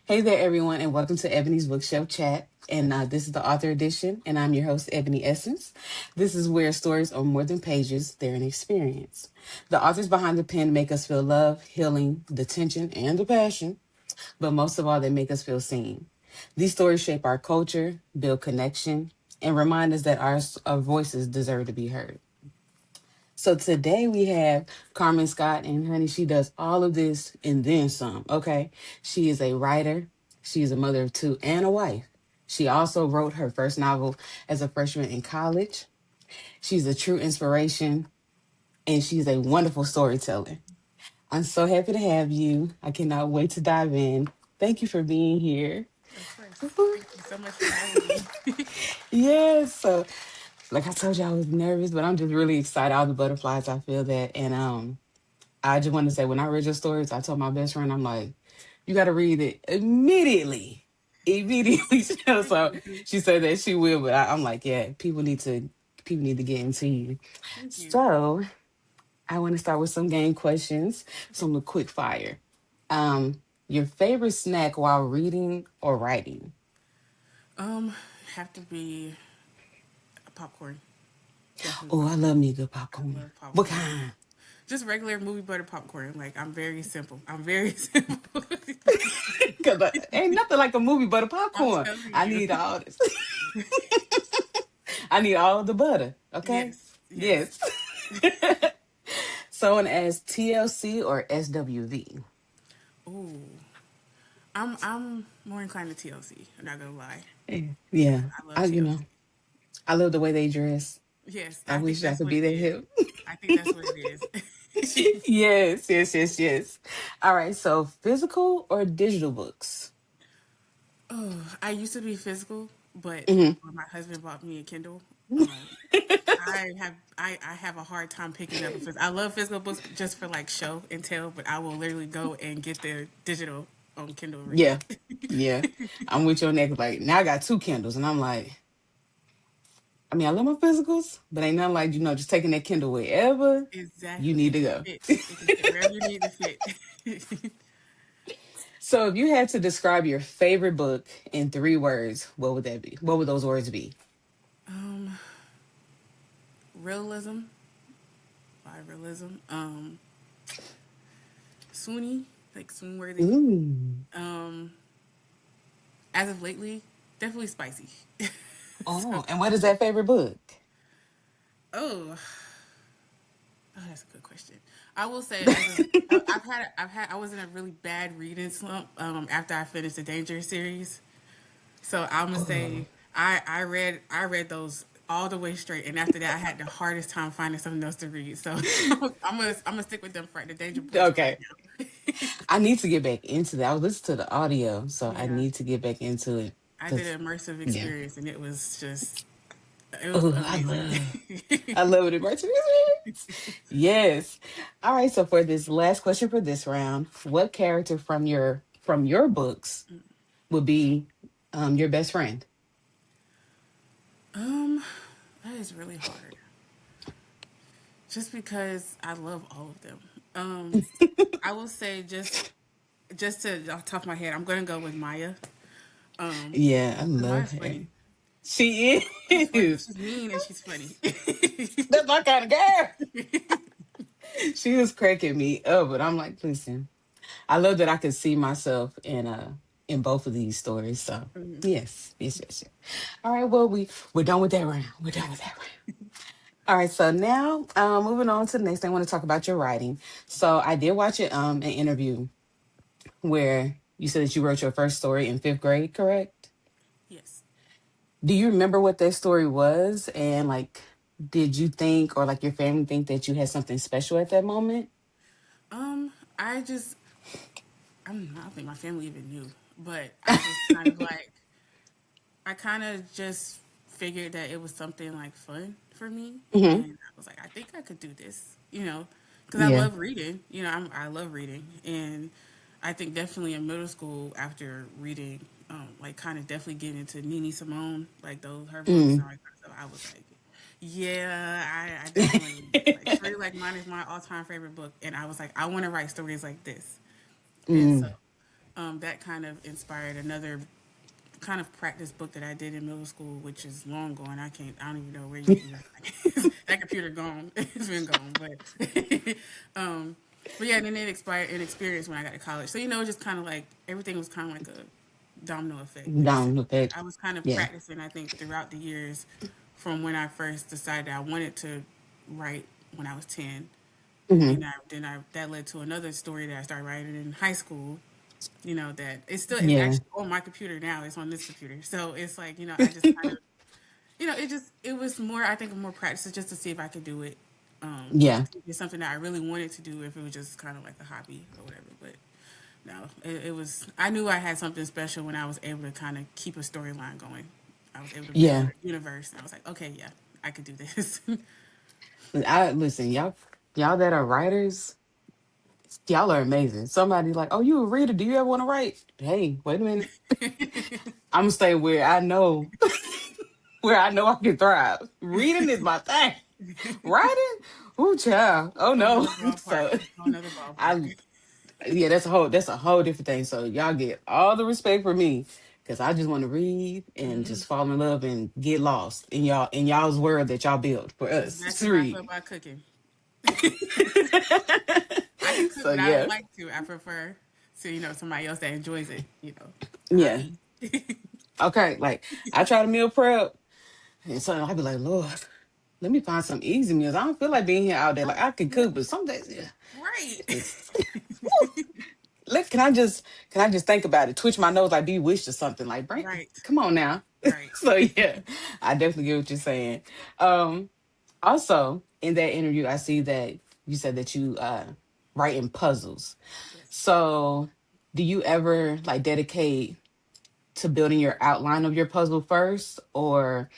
Hey there, everyone, and welcome to Ebony's Bookshelf Chat. And this is the author edition, and I'm your host, Ebony Essence. This is where stories are more than pages, they're an experience. The authors behind the pen make us feel love, healing, the tension, and the passion, but most of all, they make us feel seen. These stories shape our culture, build connection, and remind us that our voices deserve to be heard. So today we have Karmen Scott, and honey, she does all of this and then some. Okay. She is a writer, she is a mother of two, and a wife. She also wrote her first novel as a freshman in college. She's a true inspiration, and she's a wonderful storyteller. I'm so happy to have you. I cannot wait to dive in. Thank you for being here. Of course. Thank you so much for having me. Yes. So, like I told you, I was nervous, but I'm just really excited. All the butterflies, I feel that. And I just want to say, when I read your stories, I told my best friend, I'm like, you got to read it immediately. Immediately. Thank So you. she said that she will, but I'm like, yeah, people need to get into you. Thank you. So I want to start with some game questions, Okay. some quick fire. Your favorite snack while reading or writing? Um, have to be a popcorn. Definitely Oh, I love popcorn. me a good I popcorn. love What popcorn. kind? Just regular movie butter popcorn. Like I'm very simple. I'm very simple. Cause ain't nothing like a movie but a I'm popcorn. telling I you. need all this. I need all the butter. Okay. Yes. Yes. Yes. Someone as TLC or SWV. Ooh. I'm more inclined to TLC. I'm not gonna lie. Yeah. I love I you know TLC. I love the way they dress. Yes, I I think wish I that's could what be it that is. hip. I think that's what it is. Yes, yes, yes, yes. All right. So physical or digital books? Oh, I used to be physical, but Hmm. when my husband bought me a Kindle, um, I have a hard time picking up a physical. I love physical books just for like show and tell, but I will literally go and get the digital on Kindle and read Yeah. it. Yeah. I'm with your neck. Like now I got two Kindles and I'm like, I mean, I love my physicals, but ain't nothing like, just taking that Kindle wherever you Exactly, need it to can go. fit. It can fit wherever you need to fit. So if you had to describe your favorite book in 3 words, what would that be? What would those words be? um, realism by realism. Swoony, like swoon worthy. Ooh. Um, as of lately, definitely spicy. So, Oh, and what is that favorite book? oh, oh, that's a good question. I will say, as of I was in a really bad reading slump after I finished the Danger series. So I'm gonna Oh, say I read those all the way straight, and after that I had the hardest time finding something else to read. So I'm gonna stick with them for the Danger books for right okay. now. I need to get back into that. I was listening to the audio, so I Yeah, need to get back into it. I did Cause an immersive yeah. experience, and it was Oh, amazing. I love it. Immersive experience. Yes. All right. So for this last question for this round, what character from your books would be your best friend? um, that is really hard. Just because I love all of them. I will say just to off the top of my head, I'm gonna go with Maya. Um, Yeah, I 'Cause love Maya's her. funny. She She's funny. is. She's mean and she's funny. That's my kind of girl. She was cracking me up, but I'm like, listen, I love that I could see myself in both of these stories. So yes, yes, yes, yes. All right, well we're done with that round. We're done with that round. All right, so now moving on to the next thing, I want to talk about your writing. So I did watch an interview where you said that you wrote your first story in 5th grade, correct? Yes. Do you remember what that story was? And like, did you think or like your family think that you had something special at that moment? I just I don't think my family even knew, but I just kind of like I kind of just figured that it was something like fun for me, Hmm. and I was like, I think I could do this, because I Yeah. love reading. I love reading, and I think definitely in middle school after reading, like kind of definitely getting into Nini Simone, like those her books and Mm. all that kind of stuff. I was like, yeah, I definitely want to read this. Like Free Like Mine is my all time favorite book, and I was like, I want to write stories like this, and so Mm. That kind of inspired another kind of practice book that I did in middle school, which is long gone. I don't even know where you can even find it. That computer gone. It's been gone. Um, but yeah, and then it expired an experience when I got to college. So, it was just kind of like everything was kind of like a domino effect, Down basically. with it. I was kind of Yeah. practicing, I think, throughout the years from when I first decided I wanted to write when I was 10. Hmm. And that led to another story that I started writing in high school, that it's Yeah. actually on my computer now. It's on this computer. So it's like, I just kind of, it was more, I think, more practice just to see if I could do it. Yeah. It's something that I really wanted to do if it was just kind of like a hobby or whatever. But no, it was, I knew I had something special when I was able to kind of keep a storyline going. I was able to build Yeah. a universe. And I was like, okay, yeah, I could do this. I listen, y'all that are writers, y'all are amazing. Somebody like, oh, you a reader? Do you ever want to write? Hey, wait a minute. I'm gonna stay where I know where I know I can thrive. Reading is my thing. Writing, ooh, child. Oh Whole no. nother ballpark. So, Whole nother ballpark. I yeah, that's a whole different thing. So y'all get all the respect for me because I just want to read and just fall in love and get lost in y'all's world that y'all built for That's us exactly to how I feel read. about cooking. I can cook, So but I don't yeah, like to. I prefer to, somebody else that enjoys it. I'll yeah. eat. Okay, like I try to meal prep, and so I'll be like, Lord, let me find some easy meals. I don't feel like being here all day. Like I can Yeah, cook, but some days, yeah, right. just look. Can I just think about it? Twitch my nose like be wished or something. Like, bring, Right. come on now. Right. So yeah, I definitely get what you're saying. Um, Also in that interview, I see that you said that you write in puzzles. Yes. So do you ever like dedicate to building your outline of your puzzle first, or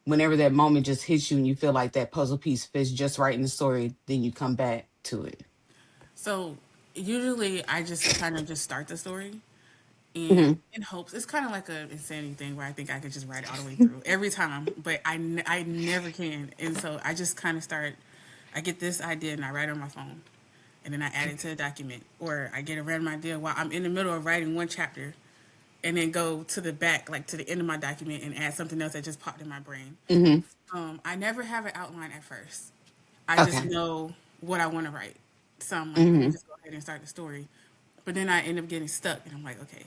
whenever that moment just hits you and you feel like that puzzle piece fits just right in the story, then you come back to it? So usually I just kind of just start the story and Hmm. in hopes it's kind of like a insanity thing where I think I could just write it all the way through every time, but I never can. And so I just kind of start. I get this idea and I write it on my phone, and then I add it to a document, or I get a random idea while I'm in the middle of writing one chapter, and then go to the back, like to the end of my document, and add something else that just popped in my brain. Hmm. I never have an outline at first. I just Okay. know what I want to write. So I'm like, let me Hmm. just go ahead and start the story. But then I end up getting stuck, and I'm like, okay,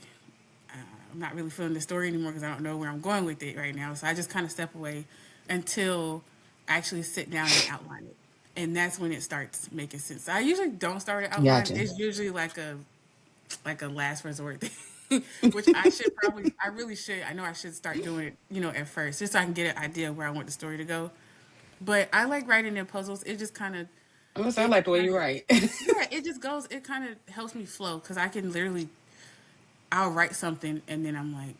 uh, I'm not really feeling the story anymore because I don't know where I'm going with it right now. So I just kind of step away until I actually sit down and outline it. And that's when it starts making sense. So I usually don't start an outline. Gotcha. It's usually like a last resort thing, which I really should. I know I should start doing it, at first, just so I can get an idea of where I want the story to go. But I like writing in puzzles. It just kind of, I'm gonna say I it like the way kind you of, write. yeah, it just goes. It kind of helps me flow because I can literally, I'll write something and then I'm like,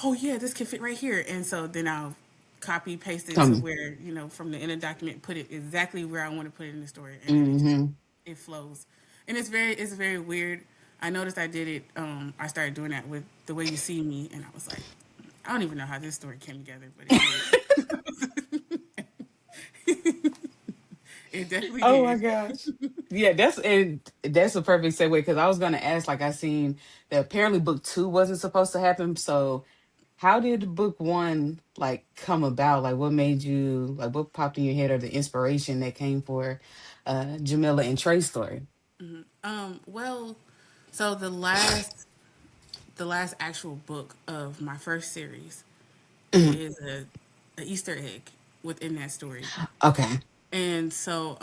oh yeah, this can fit right here, and so then I'll copy paste it to Come. where from the inner document, put it exactly where I want to put it in the story, and then Hmm. it flows, and it's very weird. I noticed I did it. I started doing that with the way you see me, and I was like, I don't even know how this story came together, but it did. It definitely Oh my did. gosh. Yeah, that's a perfect segue because I was gonna ask, like I seen that apparently book two wasn't supposed to happen. So how did book one like come about? Like what made you like what popped in your head or the inspiration that came for Jamila and Trey's story? Well, so the last actual book of my first series, it Mhm. is a Easter egg within that story. Okay. And so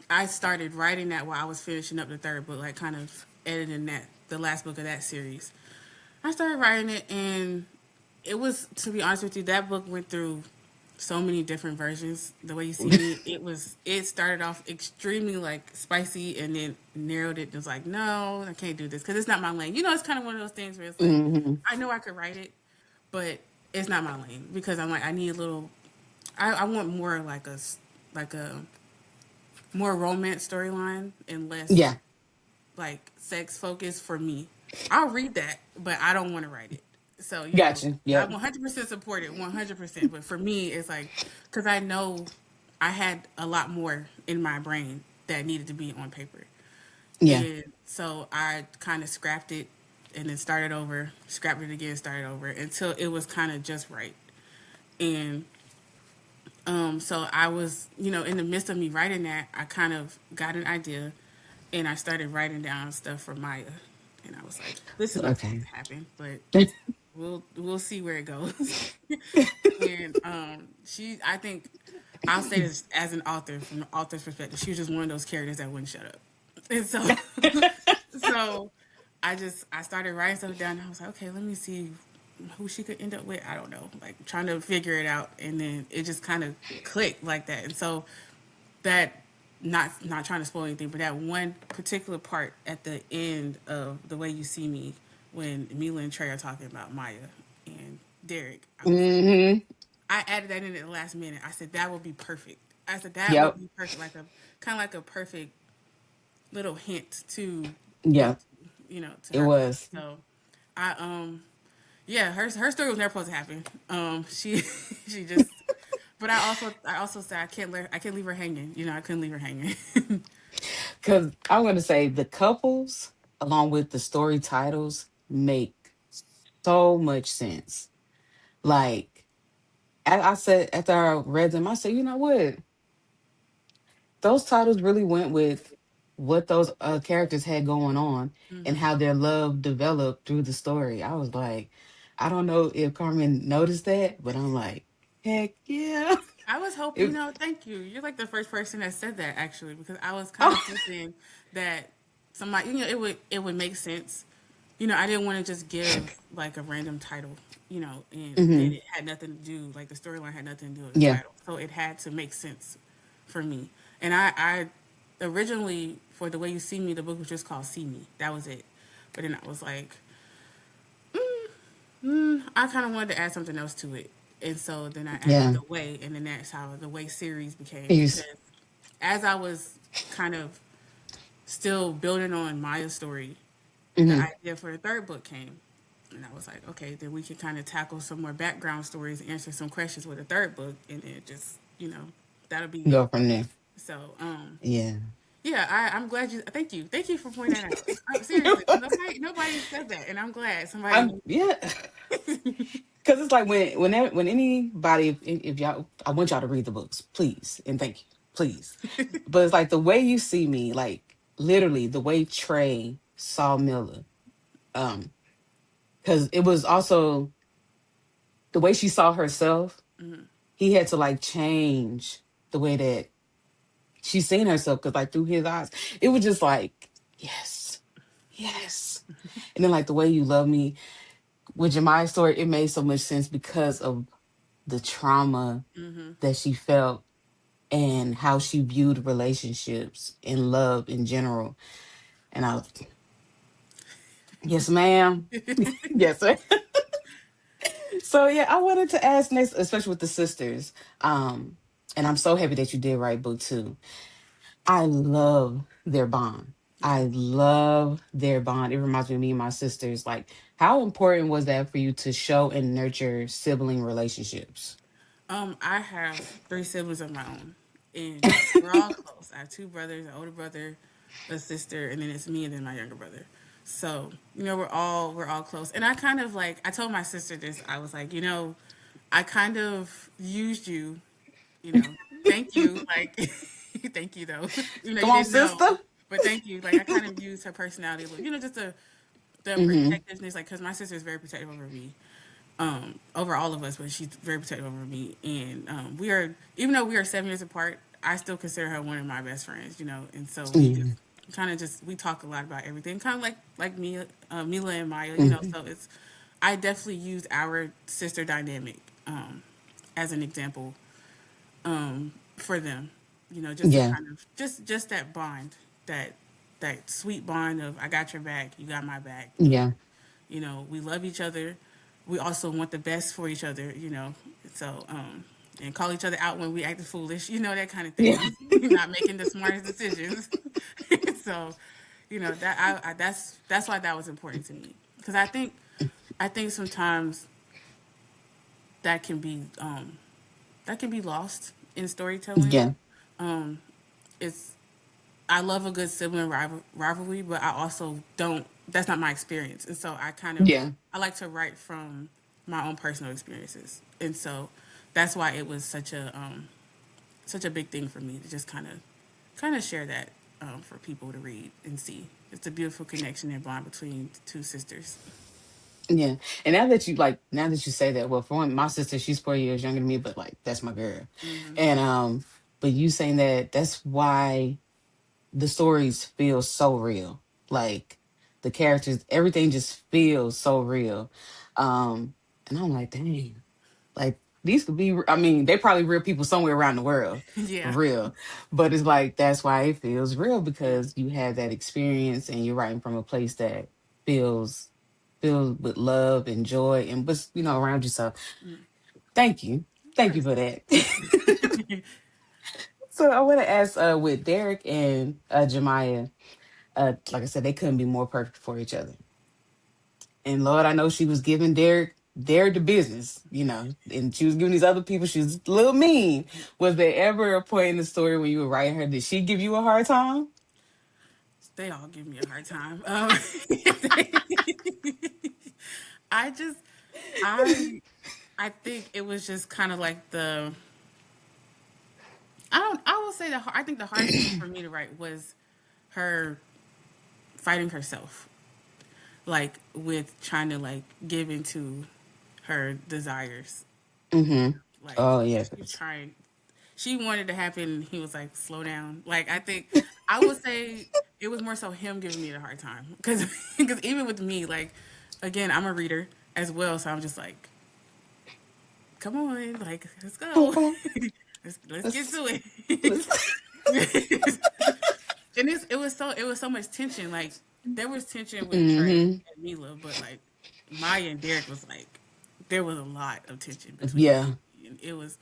I started writing that while I was finishing up the third book, like kind of editing that the last book of that series. I started writing it, and it was, to be honest with you, that book went through so many different versions. The way you see me, it started off extremely like spicy, and then narrowed it. And was like, no, I can't do this because it's not my lane. It's kind of one of those things where it's like, Hmm. I know I could write it, but it's not my lane because I'm like, I need a little. I want more like a more romance storyline and less Yeah. like sex focus for me. I'll read that, but I don't want to write it. So, Gotcha. I Yep. 100% support it, 100%. But for me, it's like, because I know I had a lot more in my brain that needed to be on paper. Yeah. And so I kind of scrapped it and then started over, scrapped it again, started over until it was kind of just right. And so I was, in the midst of me writing that, I kind of got an idea, and I started writing down stuff for Maya, and I was like, "This is what's supposed Okay. to happen," but we'll see where it goes. And I think I'll say this as an author, from the author's perspective, she was just one of those characters that wouldn't shut up, and so so I started writing stuff down. And I was like, okay, let me see who she could end up with. I don't know, like trying to figure it out, and then it just kind of clicked like that. And so that, not trying to spoil anything, but that one particular part at the end of The Way You See Me, when Mila and Trey are talking about Maya and Derek, Hmm. I added that in at the last minute. I said that would be perfect. I said that would Yep. be perfect, like a kind of like a perfect little hint to go Yeah. to, to It her book. was. So I yeah, her story was never supposed to happen. She she just, but I also said I can't leave her hanging. I couldn't leave her hanging. Because I'm going to say the couples, along with the story titles, make so much sense. Like, I said after I read them, I said, you know what? Those titles really went with what those characters had going on and Hmm. how their love developed through the story. I was like, I don't know if Carmen noticed that, but I'm like, heck yeah. I was hoping, It, thank you. You're like the first person that said that actually, because I was kind of oh, hoping that somebody, it would make sense. I didn't want to just give like a random title, and then hmm. it had nothing to do, like the storyline had nothing to do with the Yeah. title. So it had to make sense for me. And I originally, for The Way You See Me, the book was just called See Me. That was it. But then I was like, I kind of wanted to add something else to it. And so then I added Yeah. The Way, and then that's how the Way series became. He's, Because as I was kind of still building on Maya's story, the hmm. idea for the third book came. And I was like, okay, then we can kind of tackle some more background stories, answer some questions with the third book, and then just, that'll be it. Go from there. So, Yeah. yeah, I'm glad you. Thank you for pointing that out. Seriously, nobody said that, and I'm glad somebody. Yeah. Because it's like when anybody, if y'all, I want y'all to read the books, please, and thank you, please. But it's like The Way You See Me, like literally the way Trey saw Miller, um, because it was also the way she saw herself. Mhm. He had to like change the way that she's seen herself, because like through his eyes, it was just like yes, yes. And then like The Way You Love Me with Jemiah's story, it made so much sense because of the trauma Mhm. that she felt and how she viewed relationships and love in general. And I was, yes, ma'am. Yes, sir. So yeah, I wanted to ask next, especially with the sisters. And I'm so happy that you did write book two. I love their bond. Yeah. I love their bond. It reminds me of me and my sisters. Like, how important was that for you to show and nurture sibling relationships? I have three siblings of my own, and we're all close. I have two brothers, an older brother, a sister, and then it's me and then my younger brother. So we're all close. And I kind of like I told my sister this. I was like, I kind of used you. You know, thank you. Like, thank you though. Come You on, didn't know, sister. but thank you. Like I kind of used her personality, just the Hmm. protectiveness. Like, cause my sister is very protective over me, over all of us, but she's very protective over me. And we are, even though we are 7 years apart, I still consider her one of my best friends, and so we just Yeah. kind of just we talk a lot about everything, kind of like me, Mila and Maya, Hmm. So I definitely used our sister dynamic as an example for them, just to Yeah. kind of just that bond, that that sweet bond of I got your back, you got my back, and Yeah. we love each other. We also want the best for each other, So, and call each other out when we acted foolish, that kind of Yeah. thing. Not making the smartest decisions. So, that's why that was important to me, because I think sometimes that can be lost in storytelling. Yeah. It's I love a good sibling rivalry, but I also don't. that's not my experience. And so Yeah. I like to write from my own personal experiences. And so that's why it was such a big thing for me to just kind of share that for people to read and see. It's a beautiful connection and bond between two sisters. Yeah. And now that you say that, well, for one, my sister, she's 4 years younger than me, but like that's my girl. Hmm. And but you saying that, that's why the stories feel so real. Like the characters, everything just feels so real. And I'm like, dang, like these could be, I mean, they probably real people somewhere around the world, for Yeah. real. But it's like that's why it feels real, Yeah. because you had that experience and you're writing from a place that feels filled with love and joy and what's, around you. So Mm. thank you. Of Thank you course. for that. So I want to ask, with Derek and Jemiah, like I said, they couldn't be more perfect for each other. And Lord, I know she was giving Derek the business, and she was giving these other people, she was a little mean. Was there ever a point in the story when you were writing her, did she give you a hard time? They all give me a hard time. I just, I, I think it was just kind of like I don't, I will say I think the hardest thing for me to write was her fighting herself, like with trying to like give into her desires. Mm-hmm. Like Oh yeah. she trying, she wanted to happen. He was like, slow down. Like I think I would say it was more so him giving me the hard time because because even with me, like again, I'm a reader as well, so I'm just like, come on, like let's Come on, go, come on. let's get Let's to let's it. And it was so much tension. Like there was tension with Trey Mm-hmm. and Mila, but like Maya and Derek was like there was a lot of tension between them. Yeah. And it was,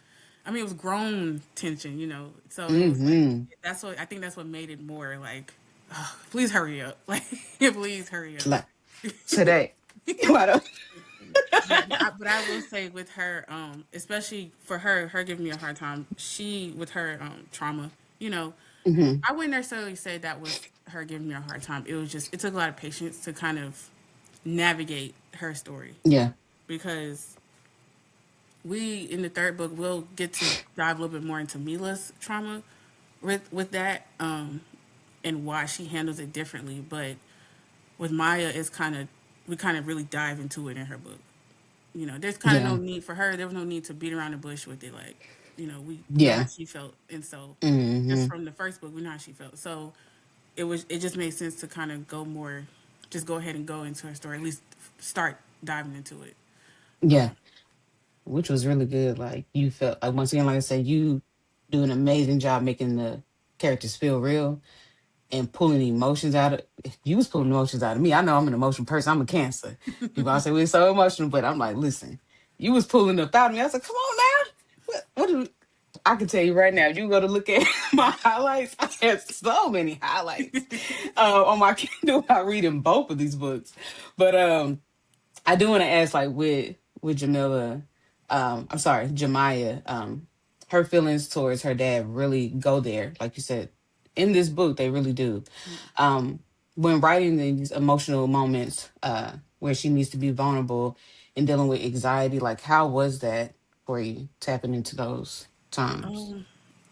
I mean, it was grown tension, you know. So it was like Mm-hmm. that's what I think that's what made it more like, oh, please hurry up, like please hurry up. Like today. Why don't But I will say with her, especially for her giving me a hard time, she with her trauma, you know, Mm-hmm. I wouldn't necessarily say that was her giving me a hard time. It was just it took a lot of patience to kind of navigate her story Yeah. because we in the third book we'll get to dive a little bit more into Mila's trauma with that and why she handles it differently. But with Maya, it's kind of we kind of really dive into it in her book. You know, there's kind of no Yeah. need for her. There was no need to beat around the bush with it. Like, you know, we know how Yeah. she felt, and so just Mm-hmm. from the first book, we know how she felt. So it just made sense to kind of go more, just go ahead and go into her story. At least start diving into it. Yeah. Which was really good. Like you felt like, once again, like I said, you do an amazing job making the characters feel real and pulling emotions out of you. Was pulling emotions out of me. I know I'm an emotional person. I'm a Cancer. People always say we're so emotional, but I'm like, listen, you was pulling up out of me. I was like, come on now. What do I can tell you right now, if you go to look at my highlights, I had so many highlights on my Kindle while reading both of these books. But I do want to ask, like with Jamila, I'm sorry, Jemiah, her feelings towards her dad really go there, like you said, in this book, they really do. Um, when writing these emotional moments, where she needs to be vulnerable and dealing with anxiety, like how was that for you, tapping into those times? Um,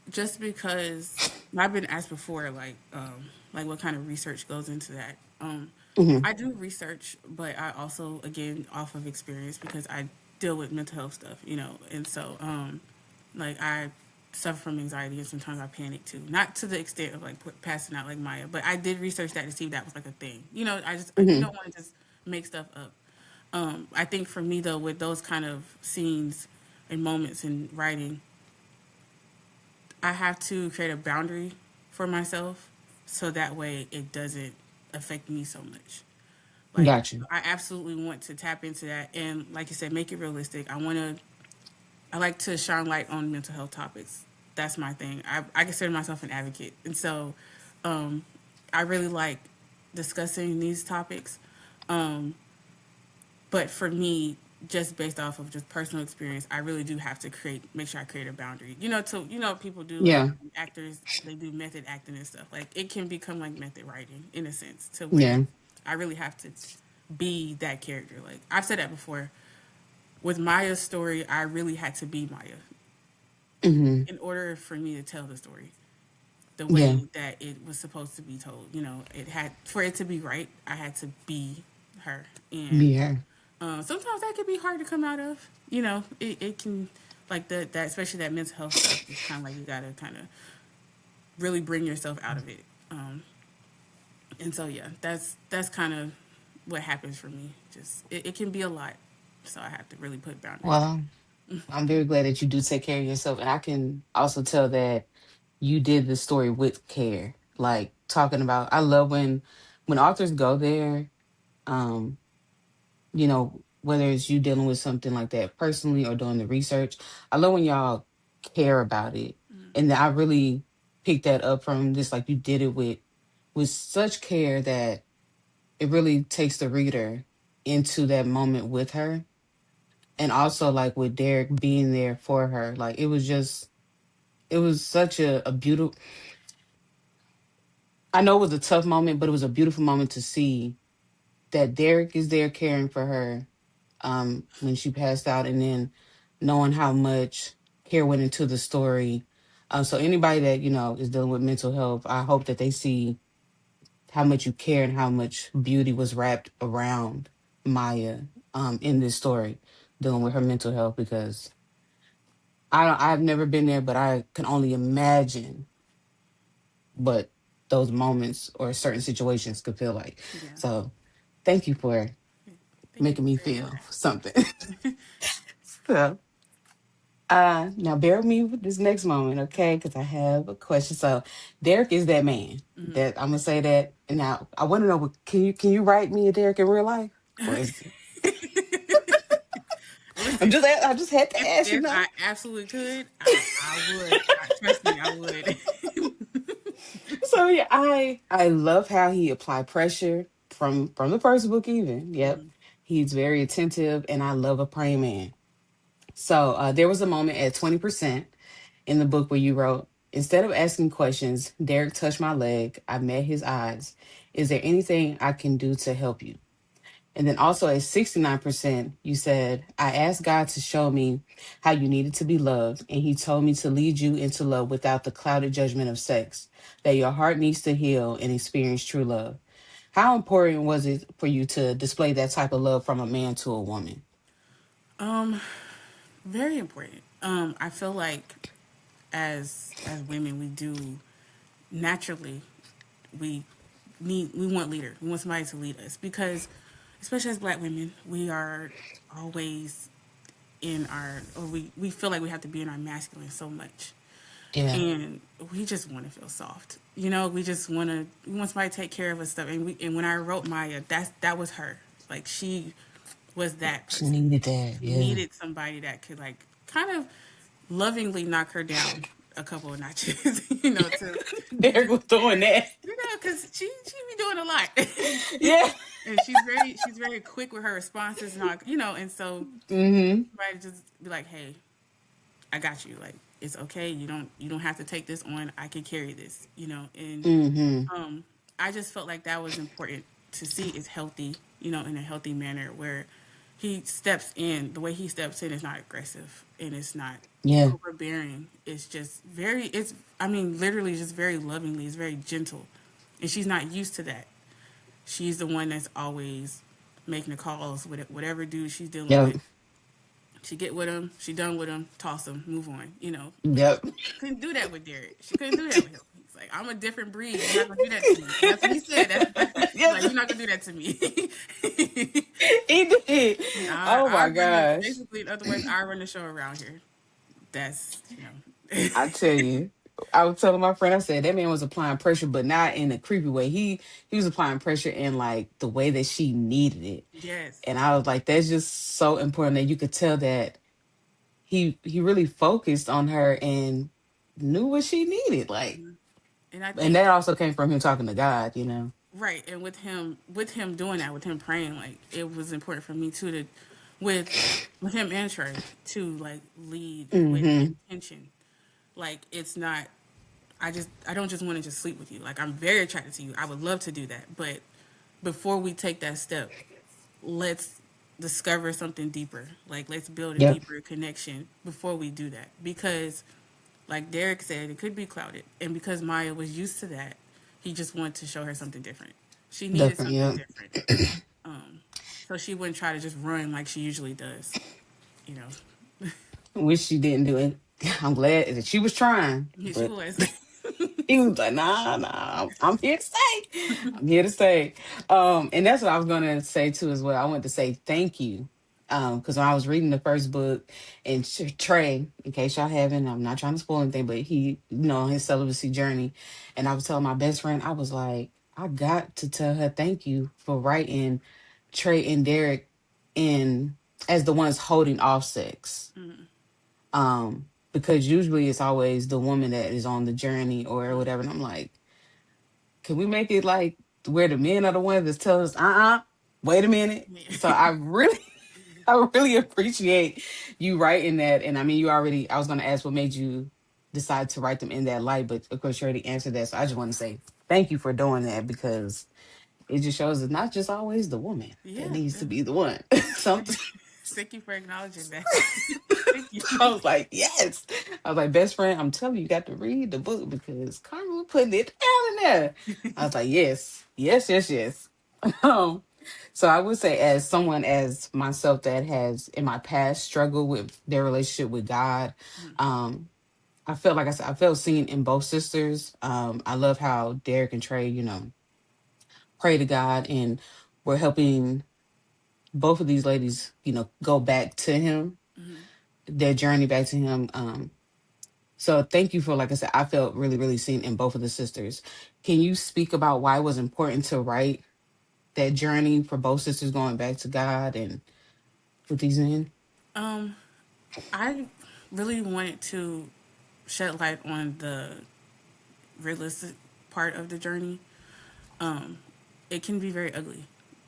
just because I've been asked before, like what kind of research goes into that. Hmm. I do research, but I also again off of experience because I deal with mental health stuff, you know, and so like I suffer from anxiety and sometimes I panic too. Not to the extent of like passing out like Maya, but I did research that to see if that was like a thing. You know, you Hmm. don't want to just make stuff up. I think for me though, with those kind of scenes and moments in writing, I have to create a boundary for myself so that way it doesn't affect me so much. Like Gotcha. I absolutely want to tap into that and like you said, make it realistic. I like to shine light on mental health topics. That's my thing. I consider myself an advocate. And so um, I really like discussing these topics. Um, but for me, just based off of just personal experience, I really do have to make sure I create a boundary. You know, to you know, people do like Yeah. actors, they do method acting and stuff. Like it can become like method writing in a sense, to where Yeah. I really have to be that character. Like I've said that before. With Maya's story, I really had to be Maya Hmm. in order for me to tell the story the Yeah. way that it was supposed to be told. You know, it had for it to be right. I had to be her, and Yeah. sometimes that can be hard to come out of. You know, it can like that especially that mental health stuff. It's kind of like you gotta kind of really bring yourself out of it. And so yeah, that's kind of what happens for me. Just it can be a lot, so I have to really put boundaries. Well, I'm very glad that you do take care of yourself. And I can also tell that you did the story with care. Like talking about, I love when authors go there, um, whether it's you dealing with something like that personally or doing the research. I love when y'all care about it. And I really picked that up from this, like you did it with such care that it really takes the reader into that moment with her. And also like with Derek being there for her. Like it was such a beautiful, I know it was a tough moment, but it was a beautiful moment to see that Derek is there caring for her when she passed out, and then knowing how much care went into the story. So anybody that is dealing with mental health, I hope that they see how much you care and how much beauty was wrapped around Maya in this story, dealing with her mental health. Because I've never been there, but I can only imagine what those moments or certain situations could feel like. Yeah. So thank you for Thank you making for me saying feel something. So now bear with me with this next moment, okay? Because I have a question. So Derek is that man. That I'm gonna say that. And now I want to know, can you write me a Derek in real life, or that. is Listen, I just had to ask, if I absolutely could, I would. Trust me, I would. So yeah, I love how he applied pressure from the first book even. Yep, he's very attentive, and I love a praying man. So there was a moment at 20% in the book where you wrote, instead of asking questions, Derek touched my leg. I met his eyes. Is there anything I can do to help you? And then also at 69%, you said, I asked God to show me how you needed to be loved, and he told me to lead you into love without the clouded judgment of sex, that your heart needs to heal and experience true love. How important was it for you to display that type of love from a man to a woman? um, very important. I feel like as women, we do naturally we we want leader. We want somebody to lead us because, especially as Black women, we are always in our or we feel like we have to be in our masculine so much, Yeah. and we just want to feel soft. You know, we want somebody to take care of us stuff. And when I wrote Maya, that was her. Like she was that She person. needed that. She Yeah. needed somebody that could like kind of lovingly knock her down a couple of notches. You know, to Derek just was doing that. because she be doing a lot. Yeah. And she's very quick with her responses and all, you know, and so Mm-hmm. somebody just be like, hey, I got you. Like it's okay. You don't have to take this on. I can carry this. You know, and Mm-hmm. um, I just felt like that was important to see is healthy. You know, in a healthy manner where he steps in. The way he steps in is not aggressive and it's not Yeah. overbearing. It's just very. It's I mean literally just very lovingly. It's very gentle, and she's not used to that. She's the one that's always making the calls with whatever dude she's dealing with. Yep. She get with him, she done with him, toss him, move on. You know, Yep. couldn't do that with Derek. She couldn't do that with him. He's like, I'm a different breed. You're not gonna do that to me. That's what he said. He's like, Yep. you're not gonna do that to me. He did. Oh I my run the gosh. basically. In other words, I run the show around here. That's you know. I tell you. I was telling my friend, I said that man was applying pressure, but not in a creepy way. He was applying pressure in like the way that she needed it. Yes. And I was like, that's just so important that you could tell that he really focused on her and knew what she needed. Like, And I and think that also came from him talking to God. right, and with him doing that, with him praying, like it was important for me too to, with with him and Trey to like lead with Mm-hmm. intention. Like it's not. I don't just want to just sleep with you. Like I'm very attracted to you. I would love to do that, but before we take that step, let's discover something deeper. Like, let's build a Yep. deeper connection before we do that. Because, like Derek said, it could be clouded. And because Maya was used to that, he just wanted to show her something different. She needed Definitely. something Yep. different. So she wouldn't try to just run like she usually does, you know. Wish she didn't do it. I'm glad that she was trying, Yeah, she but was. he was like, nah, nah, I'm here to stay. I'm here to stay. And that's what I was gonna say too as well. I want to say thank you. Because when I was reading the first book, and Trey, in case y'all haven't, I'm not trying to spoil anything, but he, on his celibacy journey, and I was telling my best friend, I was like, I got to tell her thank you for writing Trey and Derek in as the ones holding off sex. Mm, Because usually it's always the woman that is on the journey or mm, whatever. And I'm like, can we make it like where the men are the ones that tell us, wait a minute. So yeah. I really, I really appreciate you writing that. And I mean, I was going to ask what made you decide to write them in that light, but of course you already answered that. So I just want to say thank you for doing that, because it just shows it's not just always the woman that Yeah. needs to be the one. Something. Thank you for acknowledging that. Thank you. I was like, yes. I was like, best friend, I'm telling you, you got to read the book because Carmen was putting it down in there. I was like, yes, yes, yes, yes. Um, so I would say, as someone as myself that has in my past struggled with their relationship with God, Mm, um, I felt like I said, I felt seen in both sisters. I love how Derek and Trey, pray to God, and we're helping both of these ladies, go back to Him, mm. their journey back to Him. So thank you for, like I said, I felt really, really seen in both of the sisters. Can you speak about why it was important to write that journey for both sisters going back to God and with these men? Um, I really wanted to shed light on the realistic part of the journey. Um, it can be very ugly,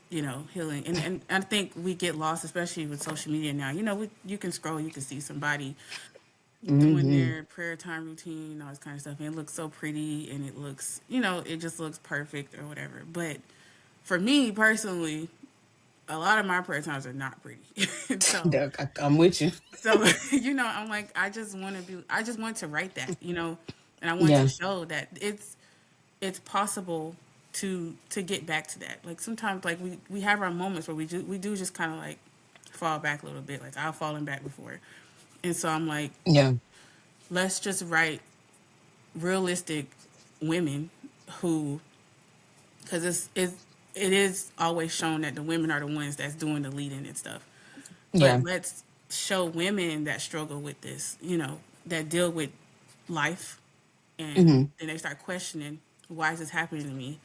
healing. And I think we get lost, especially with social media now. You can scroll, you can see somebody doing Hmm. their prayer time routine, all this kind of stuff, and it looks so pretty, and it looks, it just looks perfect or whatever. But for me personally, a lot of my prayer times are not pretty. so, I'm with you. so I'm like, I just want to write that, and I want to Yeah. show that it's possible to get back to that. Like sometimes, like we have our moments where we do just kind of like fall back a little bit. Like I've fallen back before, and so I'm like, Yeah. let's just write realistic women who, because it is always shown that the women are the ones that's doing the leading and stuff. But Yeah. let's show women that struggle with this, that deal with life, and Hmm. then they start questioning, why is this happening to me?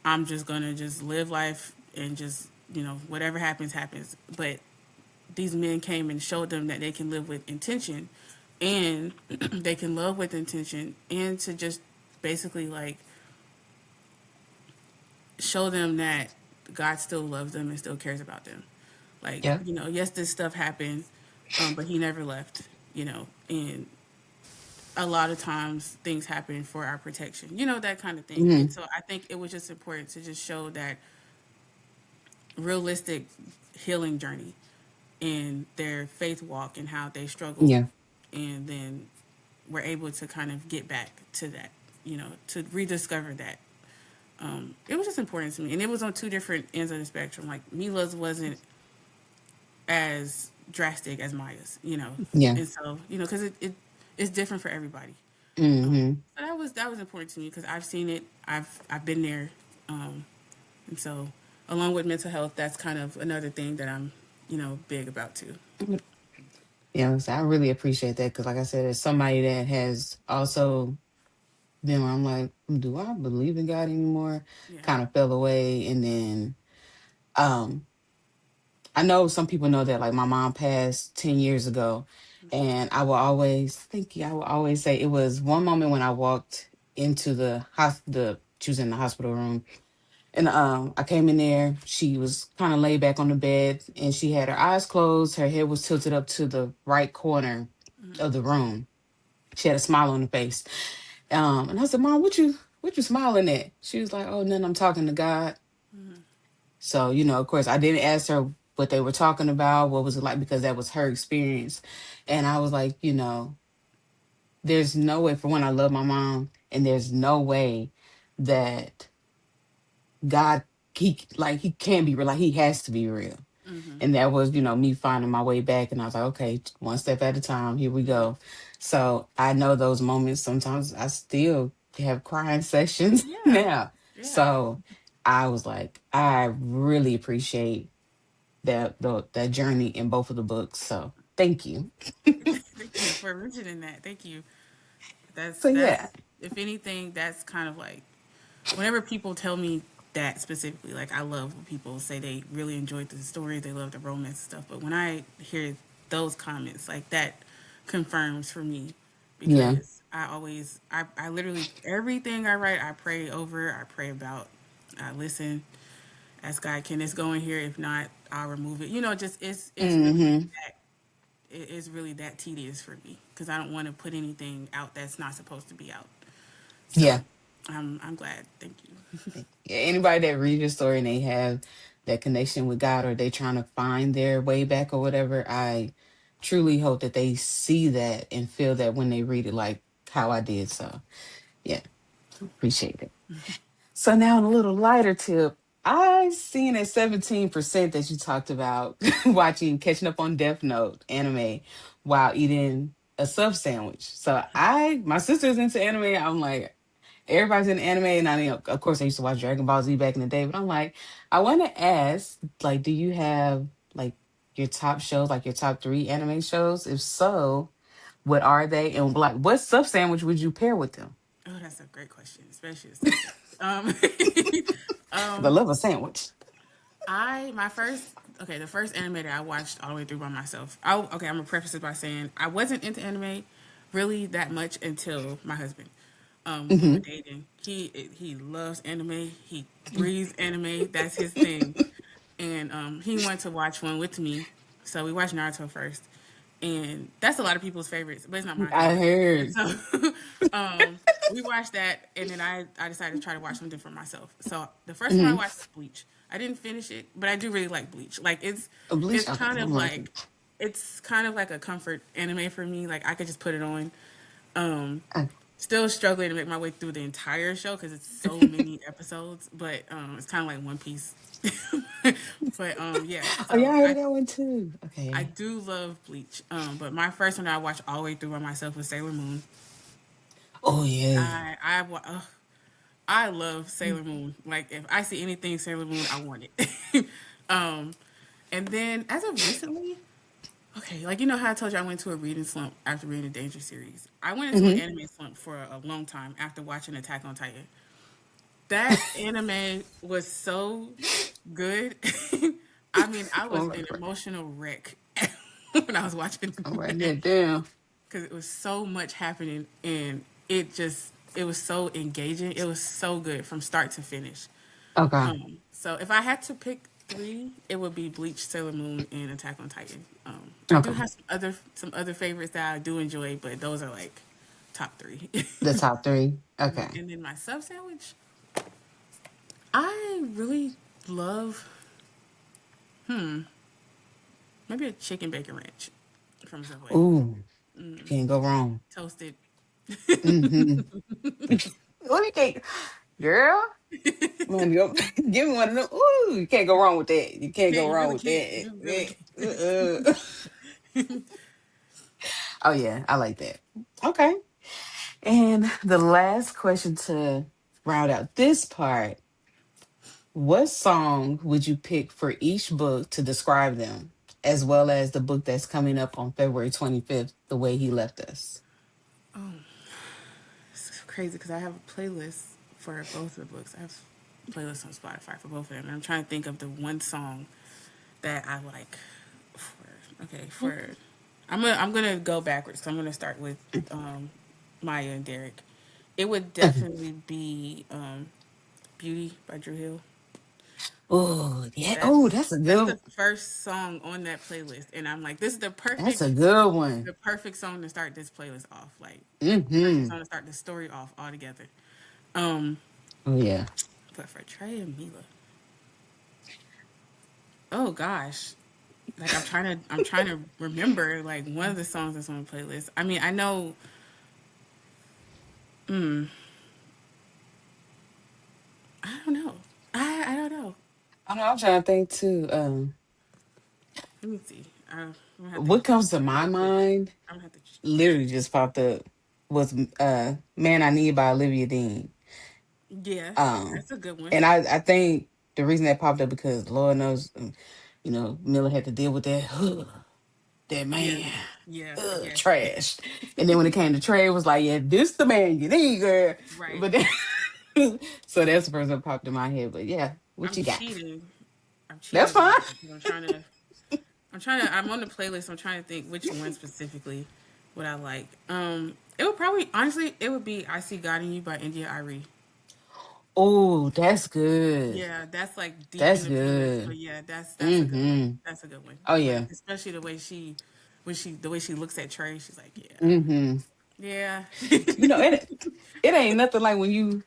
I'm just gonna just live life and just, whatever happens happens. But these men came and showed them that they can live with intention, and they can love with intention, and to just basically like show them that God still loves them and still cares about them. Like, Yeah. yes, this stuff happened, but He never left. And a lot of times things happen for our protection, that kind of thing. And Hmm. so I think it was just important to just show that realistic healing journey and their faith walk and how they struggled, Yeah. and then were able to kind of get back to that, to rediscover that. It was just important to me, and it was on two different ends of the spectrum. Like Mila's wasn't as drastic as Maya's, Yeah. and so because it's different for everybody. Hmm. So that was important to me because I've seen it, I've been there, and so along with mental health, that's kind of another thing that I'm big about too. Yeah. So I really appreciate that because, like I said, as somebody that has also been where I'm like, do I believe in God anymore? Yeah. Kind of fell away. And then, um, I know some people know that like my mom passed 10 years ago, and I will always say it was one moment when I walked into she was in the hospital room, and I came in there. She was kind of laid back on the bed, and she had her eyes closed. Her head was tilted up to the right corner of the room. She had a smile on her face. And I said, Mom, what you smiling at? She was like, oh, nothing, I'm talking to God. So, of course, I didn't ask her what they were talking about, what was it like, because that was her experience. And I was like, there's no way, for one, I love my mom, and there's no way that God, he can't be real. Like, he has to be real. Mm-hmm. And that was, me finding my way back. And I was like, okay, one step at a time. Here we Yeah. go. So I know those moments. Sometimes I still have crying sessions Yeah. now. Yeah. So I was like, I really appreciate that journey in both of the books. So thank you. Thank you for mentioning that. Thank you. So That's yeah, if anything, that's kind of like whenever people tell me that specifically, like I love when people say they really enjoyed the story, they love the romance and stuff. But when I hear those comments, like that confirms for me yeah, because I literally everything I write, I pray over, I pray about, I listen, ask God, can this go in here? If not, I'll remove it. Just it's really hmm, that it is really that tedious for me because I don't want to put anything out that's not supposed to be out. So yeah. I'm glad. Thank you. Yeah, anybody that reads your story and they have that connection with God, or they trying to find their way back or whatever, I truly hope that they see that and feel that when they read it, like how I did. So yeah, appreciate it. So now on a little lighter tip, I seen at 17% that you talked about catching up on Death Note anime while eating a sub sandwich. So my sister's into anime. I'm like, everybody's in anime, and of course, I used to watch Dragon Ball Z back in the day. But I'm like, I want to ask, like, do you have like your top shows, like your top three anime shows? If so, what are they, and like, what sub sandwich would you pair with them? Oh, that's a great question, especially a subset. Because I Um, love a sandwich. my first the first anime that I watched all the way through by myself. Okay, I'm gonna preface it by saying I wasn't into anime really that much until my husband. When we were Hmm. dating, he loves anime. He breathes anime. That's his thing. And he wanted to watch one with me, so we watched Naruto first, and that's a lot of people's favorites, but it's not my I favorite. And heard. so, we watched that, and then I decided to try to watch something for myself. So the first one I Hmm. watched was Bleach. I didn't finish it, but I do really like Bleach. Like Bleach. it's Okay, kind I'm of liking. like it's kind of like a comfort anime for me. Like I could just put it on. Um, Still struggling to make my way through the entire show because it's so many episodes, but it's kind of like One Piece. But yeah, Oh yeah, so I heard of that one too. I Okay. do love Bleach. But my first one that I watched all the way through by myself was Sailor Moon. Oh yeah. I love Sailor Moon. Like if I see anything Sailor Moon, I want it. um, and then as of recently, okay, like how I told you I went to a reading slump after reading the Danger series. I went into an Hmm. anime slump for a long time after watching Attack on Titan. That anime was so good. I mean, I was I'm an emotional wreck when I was watching writing that that down. because it was so much happening and it was so engaging. It was so good from start to finish. Okay. So if I had to pick three, it would be Bleach, Sailor Moon, and Attack on Titan. I do Okay. have some other favorites that I do enjoy, but those are like top three. The top three. Okay. And then my sub sandwich, I really love maybe a chicken bacon ranch from Subway, Ooh, can't go wrong. toasted. Mm-hmm. Let me take, girl. Man, go, give me one of them. Ooh, you can't go wrong with that. You can't go You wrong really with can't. that. You really can't. Oh yeah, I like that. Okay. And the last question to round out this part: what song would you pick for each book to describe them, as well as the book that's coming up on February 25th, The Way He Left Us? Oh, it's crazy because I have a playlist for both of the books. I have playlists on Spotify for both of them, and I'm trying to think of the one song that I like. For I'm gonna go backwards. I'm gonna start with Maya and Derek. It would definitely be "Beauty" by Drew Hill. Oh yeah. Oh, That's that's a that's the good. first song on that playlist, and I'm like, this is That's a good one. the perfect song to start this playlist off. Like, perfect Mm-hmm. song to start the story off altogether. Um, Oh yeah. but for Trey and Mila, Oh gosh. Like I'm trying to remember like one of the songs that's on the playlist. I mean, I know I don't know. I don't know. I know, I'm trying to think too. Let me see. I'm gonna have to What comes to check my real quick. mind I'm gonna have to check. literally just popped up was Man I Need by Olivia Dean. Yeah, Um, that's a good one. and I think the reason that popped up because Lord knows, Miller had to deal with that that Yeah, man, yeah, yes, trash. And then when it came to Trey, it was like, yeah, this the man you need, girl. right. But then, so that's the first that popped in my head. But yeah, what I'm you got? cheating. I'm That's cheating a fine. little bit because I'm on the playlist. I'm trying to think which one specifically would I like. It would probably honestly it would be "I See God in You" by India Irie. Oh, that's good. Yeah, that's like deep in That's the playlist, but good. yeah, that's a good one. Mm-hmm. That's a good one. Oh But yeah. especially the way she looks at Trey, she's like, Mm-hmm. yeah, It ain't nothing like when you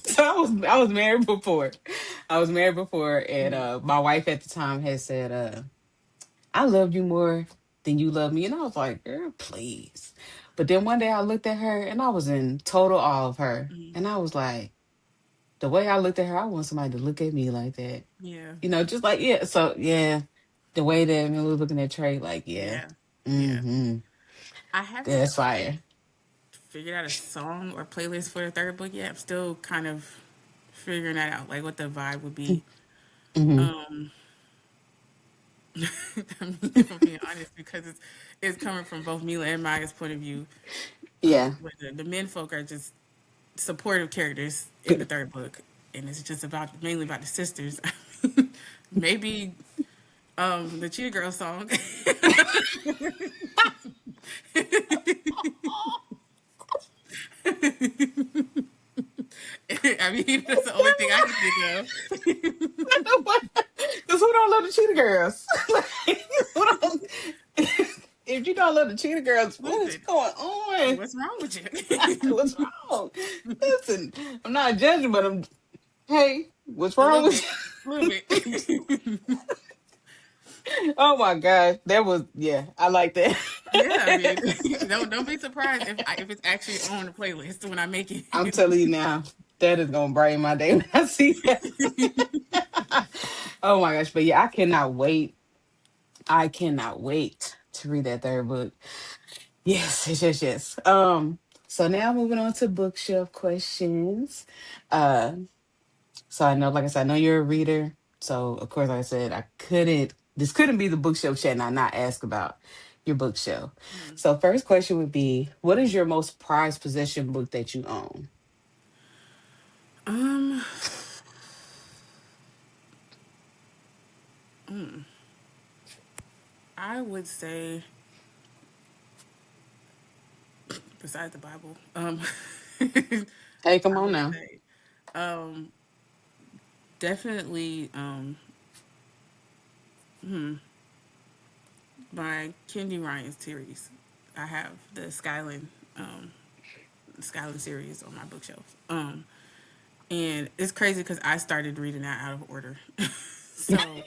so I was married before. I was married before and Mhm. my wife at the time had said, I loved you more than you love me. And I was like, girl, please. But then one day I looked at her and I was in total awe of her. Mhm. And I was like, the way I looked at her, I want somebody to look at me like that. Yeah, Just like, yeah. So, yeah, the way that we was looking at Trey, like, yeah. yeah, yeah. Mm-hmm. I haven't That's fire. figured out a song or playlist for the third book yet. I'm still kind of figuring that out, like what the vibe would be. Mm-hmm. Um, I mean, if I'm being honest, because it's coming from both Mila and Maya's point of view. Yeah. Where the men folk are just supportive characters in the third book, and it's just about mainly about the sisters. Maybe the Cheetah Girl song. I mean, that's the only thing I can think of. Because who don't love the Cheetah Girls? Like, who don't, if you don't love the Cheetah Girls, what's Listen, going on? what's wrong with you? What's wrong? Listen, I'm not judging, but hey, what's A wrong little with bit, a little bit. you? Oh my gosh, that was, yeah, I like that. Yeah, I mean, don't be surprised if it's actually on the playlist when I make I'm it. telling you now, that is going to brighten my day when I see that. Oh my gosh, but yeah, I cannot wait. I cannot wait to read that third book. Yes, yes, yes, yes. So now moving on to bookshelf questions. Uh, so I know, like I said, I know you're a reader. So of course, like I said, this couldn't be the bookshelf chat and I not ask about your bookshelf. So first question would be, what is your most prized possession book that you own? um, I would say besides the Bible, Hey, come I on would now. say um, definitely my Kendi Ryan series. I have the um, Skyland series on my bookshelf. And it's crazy because I started reading that out of order. So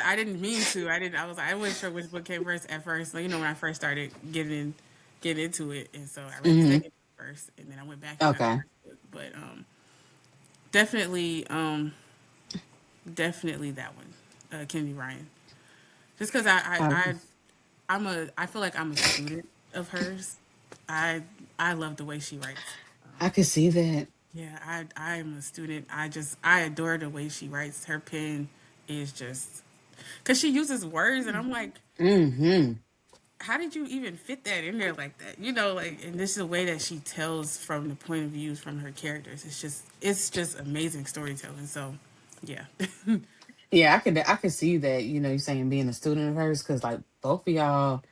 I didn't mean to. I didn't. I was. I wasn't sure which book came first at first. Like, when I first started getting into it, and so I read the Hmm. second book first, and then I went back and got the Okay. first book. But definitely, definitely that one, Kendi Ryan. Just because I feel like I'm a student of hers. I I love the way she writes. I could see that. Yeah, I am a student. I adore the way she writes. Her pen is just because she uses words, and I'm like, Hmm. how did you even fit that in there like that? Like, and this is the way that she tells from the point of views from her characters. It's just amazing storytelling. So, yeah, Yeah, I could see that, you're saying being a student of hers, because like both of y'all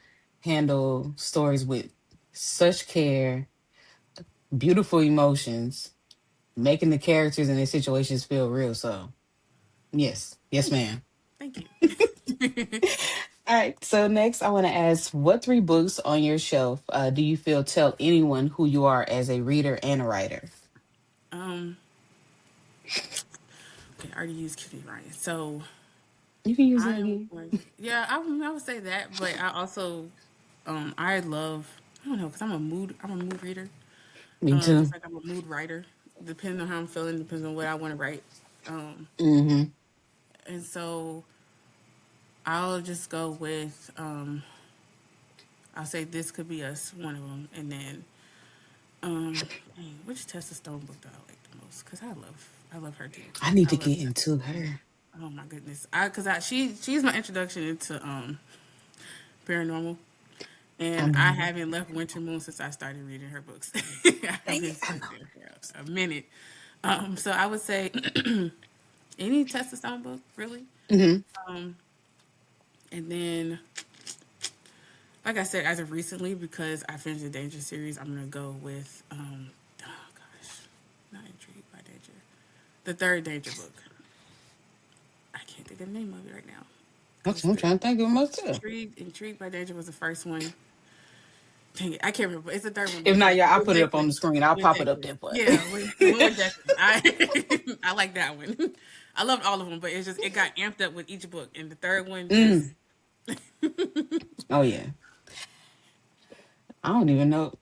handle stories with such care, beautiful emotions, making the characters and their situations feel real. So yes. Yes, thank you, ma'am. thank you. All right. So next I want to ask, what three books on your shelf do you feel tell anyone who you are as a reader and a writer? um, Okay, I already used Kitty Ryan. So You can use I it am again. going to, yeah, I would say that, but I also, I love, I don't know, because I'm a mood reader. Me Just too. like I'm a mood writer. Depending on how I'm feeling, depends on what I want to write. Um, Mm-hmm. and so I'll just go with, I'll say This Could Be Us, one of them, and then, dang, which Tessa Stone book do I like the most? Because I love her too. I need I to love get Tessa into Stone. her. Oh my goodness, she's my introduction into paranormal, and I I'm haven't left Winter Moon since I started reading her books. I've dang been it, I stuck know. there for a minute. So I would say any Tessa Stone book, really. Mm-hmm. Um, and then, like I said, as of recently, because I finished the Danger series, I'm gonna go with oh gosh, not Intrigued by Danger, the third Danger book. I can't think of the name of it right now because I'm the trying to think of myself. Intrigued by Danger was the first one. Dang it, I can't remember. It's the third one, but If it's not, like yeah, I'll with put it up on Declan. the screen. I'll With pop it up Declan, there, but yeah, with Declan. I like that one. I loved all of them, but it's just it got amped up with each book, and the third one just mm. Oh yeah. I don't even know.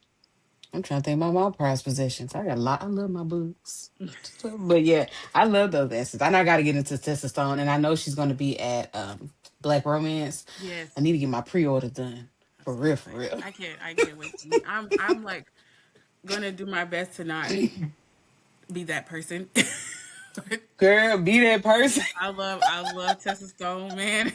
I'm trying to think about my prized possessions. I got a lot. I love my books. So, but yeah, I love those essays. I know I got to get into Tessa Stone, and I know she's going to be at Black Romance. I yes. need to get my pre-order done I'm for so real, for excited. real. I can't wait. I'm like gonna do my best to not be that person. But Girl, be that person. I love Tessa Stone, man.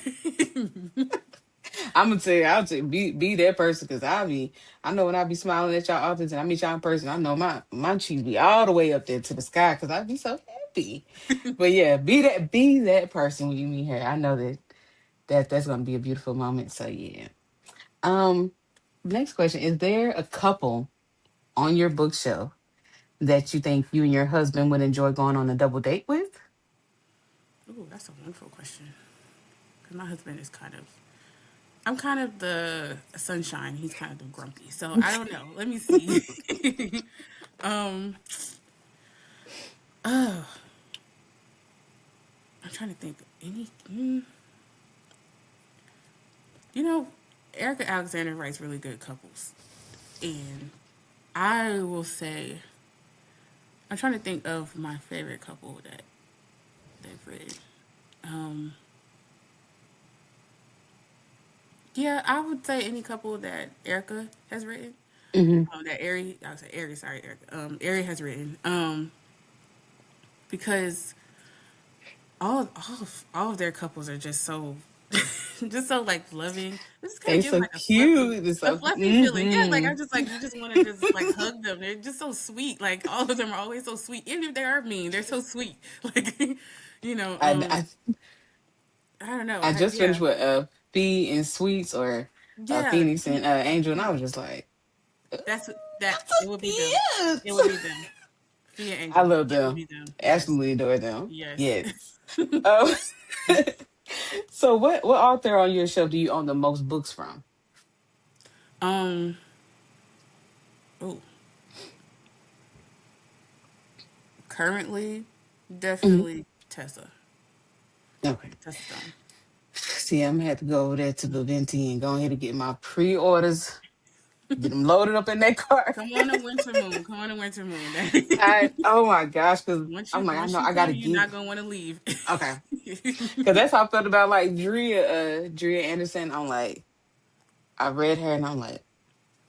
I'm gonna tell you, I'll tell you, be that person because I know when I be smiling at y'all authors and I meet y'all in person, I know my cheeks be all the way up there to the sky because I be so happy. But yeah, be that person when you meet her. I know that's gonna be a beautiful moment. So yeah. Um, next question: Is there a couple on your bookshelf that you think you and your husband would enjoy going on a double date with? Ooh, that's a wonderful question. Because my husband is I'm kind of the sunshine. He's kind of the grumpy. So I don't know. Let me see. um, oh, I'm trying to think. You know, Erica Alexander writes really good couples, and I will say I'm trying to think of my favorite couple that they've written. Um, yeah, I would say any couple that Erica has written. Hmm. That I would say Ari, sorry, Erica. Ari has written. Because all of their couples are just so just so like loving. It just kind They of gives so like cute. It's a so fluffy feeling. Yeah, like mm-hmm. I just like you just want to just like hug them. They're just so sweet. Like all of them are always so sweet. Even if they are mean, they're so sweet. Like you know, I, I I don't know. I just Yeah. finished with Fee and Sweets or Yeah. Phoenix and Angel, and I was just like, That's that that's so it would be them. It would cute. be them. Fia I Angel. love It would them. be them. Yes. Absolutely adore them. Yes. Yes. Oh, so what author on your shelf do you own the most books from? um oh, currently Mhm. definitely Tessa. Okay. Tessa Stone. See, I'm gonna have to go over there to Viventi and go ahead and get my pre-orders, get them loaded up in that cart. Come on to Winter Moon. Come on to Winter Moon. Oh my gosh, because I'm like, I Once know you I gotta come, you're get not gonna want to leave. okay. Because that's how I felt about like Drea Anderson. I'm like, I read her and I'm like,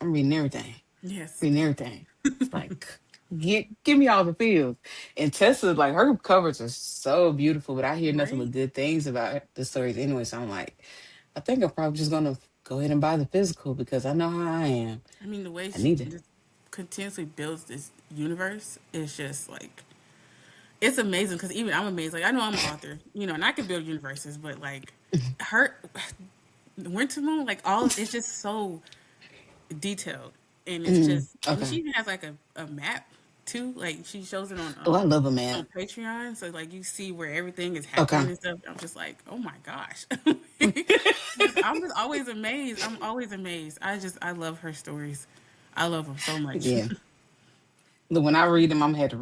I'm reading everything. Yes. Reading everything. It's like give me all the feels. And Tessa, like her covers are so beautiful, but I hear nothing Right? but good things about the stories anyway. So I'm like, I think I'm probably just gonna go ahead and buy the physical because I know how I am. I mean, the way I she need it. just continuously builds this universe is just like it's amazing. Because even I'm amazed. Like I know I'm an author, and I can build universes, but like her Winter Moon, like all it's just so detailed, and it's Mm, just and she okay. even has like a map too. Like she shows it Oh, I love a man. on Patreon, so like you see where everything is Okay. happening and stuff. I'm just like, oh my gosh. I'm just always amazed. I'm always amazed. I love her stories. I love them so much. Yeah. Look, when I read them, I'm gonna have to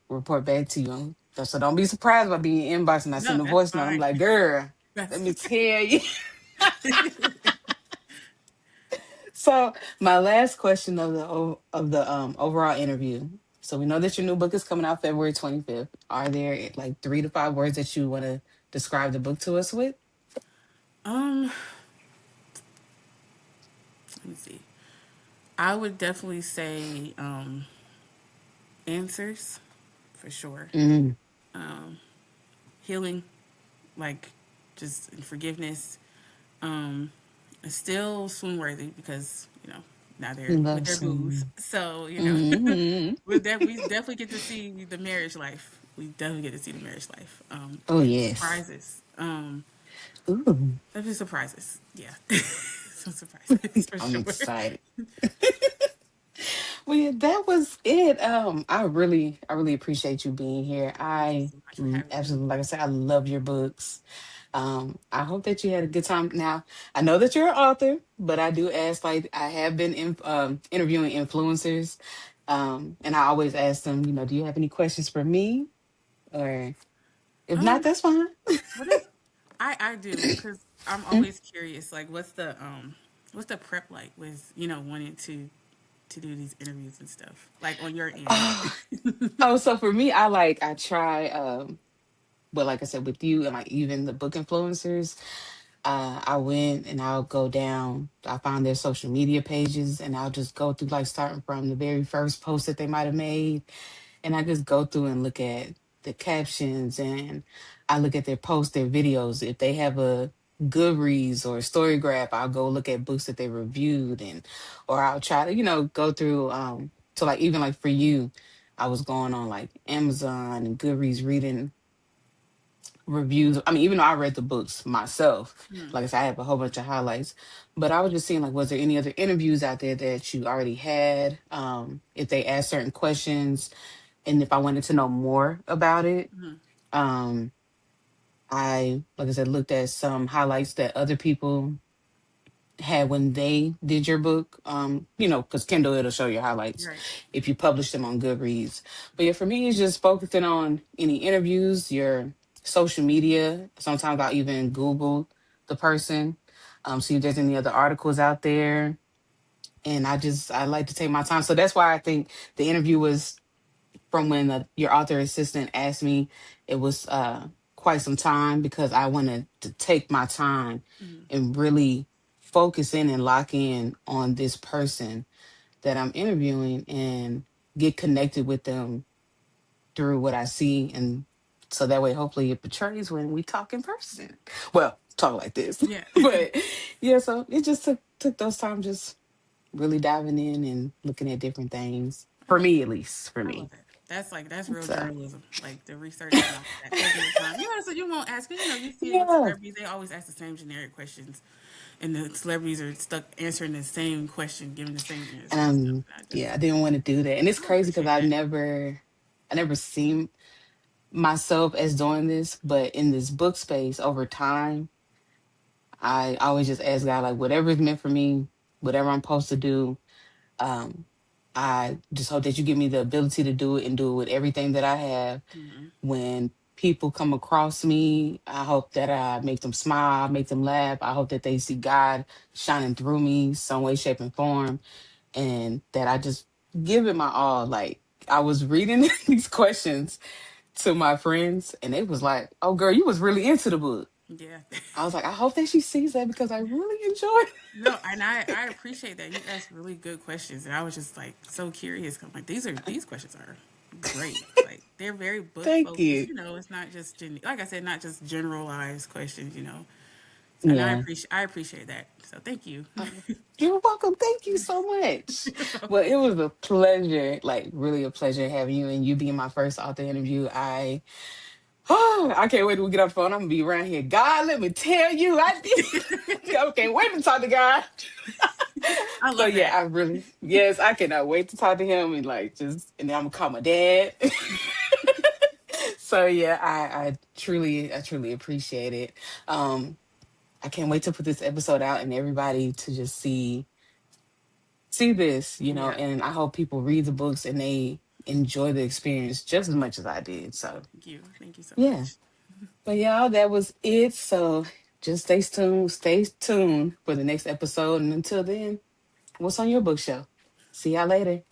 report back to you on So don't be surprised by being inbox and I No, send a that's voice note. I'm fine. like, girl, let That's me tell you. So my last question of the overall interview. So we know that your new book is coming out February 25th. Are there like 3 to 5 words that you want to describe the book to us with? um. Let me see. I would definitely say answers for sure. Mm, Healing, like just forgiveness. Um, still swoon worthy because now he they're with loves their booths. him. So Hmm. with that we definitely get to see the marriage life. We definitely get to see the marriage life. Oh And yes. surprises. Ooh, Definitely surprises. Yeah, some surprises for I'm sure. excited. Well, yeah, that was it. I really appreciate you being here. Thank you I so much for having me. absolutely, like I said, I love your books. I hope that you had a good time. Now, I know that you're an author, but I do ask, like, I have been interviewing influencers, and I always ask them, do you have any questions for me? Or if not, Um, that's fine. what is I do because I'm always curious. Like, what's the prep like with wanting to do these interviews and stuff like on your end? Oh, oh, so for me, I try, but like I said, with you and like even the book influencers, I went and I'll go down. I find their social media pages and I'll just go through, like, starting from the very first post that they might have made, and I just go through and look at the captions, and I look at their posts, their videos. If they have a Goodreads or a Storygraph, I'll go look at books that they reviewed, and or I'll try to go through so like even like for you, I was going on like Amazon and Goodreads reading reviews. I mean, even though I read the books myself, Hmm. like I said, I have a whole bunch of highlights. But I was just seeing, like, was there any other interviews out there that you already had? If they asked certain questions, and if I wanted to know more about it, Hmm. um, I, like I said, looked at some highlights that other people had when they did your book. Because Kindle, it'll show your highlights Right. if you publish them on Goodreads. But yeah, for me, it's just focusing on any interviews, your social media. Sometimes I'll even Google the person, see if there's any other articles out there. And I like to take my time. So that's why I think the interview was from when your author assistant asked me. It was quite some time because I wanted to take my time Hmm. and really focus in and lock in on this person that I'm interviewing and get connected with them through what I see. And so that way, hopefully, it portrays when we talk in person. Well, talk like this. Yeah. But yeah, so it just took those time, just really diving in and looking at different things. I For love me, that. at least, for I love me. that. That's real So journalism. Like the research and all that, taking your time. So you won't ask because you see it with yeah. celebrities. They always ask the same generic questions, and the celebrities are stuck answering the same question, giving the same answer and stuff. Yeah, I didn't want to do that. And it's I crazy because appreciate that. I never seen myself as doing this, but in this book space over time, I always just ask God, like, whatever is meant for me, whatever I'm supposed to do, um, I just hope that you give me the ability to do it and do it with everything that I have. Hmm. When people come across me, I hope that I make them smile, make them laugh. I hope that they see God shining through me some way, shape, and form, and that I just give it my all. Like, I was reading these questions to my friends, and they was like, "Oh, girl, you was really into the book." Yeah. I was like, "I hope that she sees that because I really enjoyed No, and I appreciate that you asked really good questions, and I was just like so curious. 'Cause I'm like these questions are great. Like they're very book Thank focused. you. It's not just like I said, not just generalized questions. And Yeah. I appreciate that. So thank you. You're welcome. Thank you so much. Well, it was a pleasure, like really a pleasure having you and you being my first author interview. I can't wait till we get off the phone. I'm gonna be around here. God, let me tell you, I did. Okay, wait to talk to God. I So love yeah, that. yes, I cannot wait to talk to him and like and then I'm gonna call my dad. So yeah, I truly appreciate it. Um, I can't wait to put this episode out and everybody to just see this, Yeah. and I hope people read the books and they enjoy the experience just as much as I did. So Thank you. Thank you so yeah. much. But y'all, that was it. So just stay tuned for the next episode. And until then, what's on your bookshelf? See y'all later.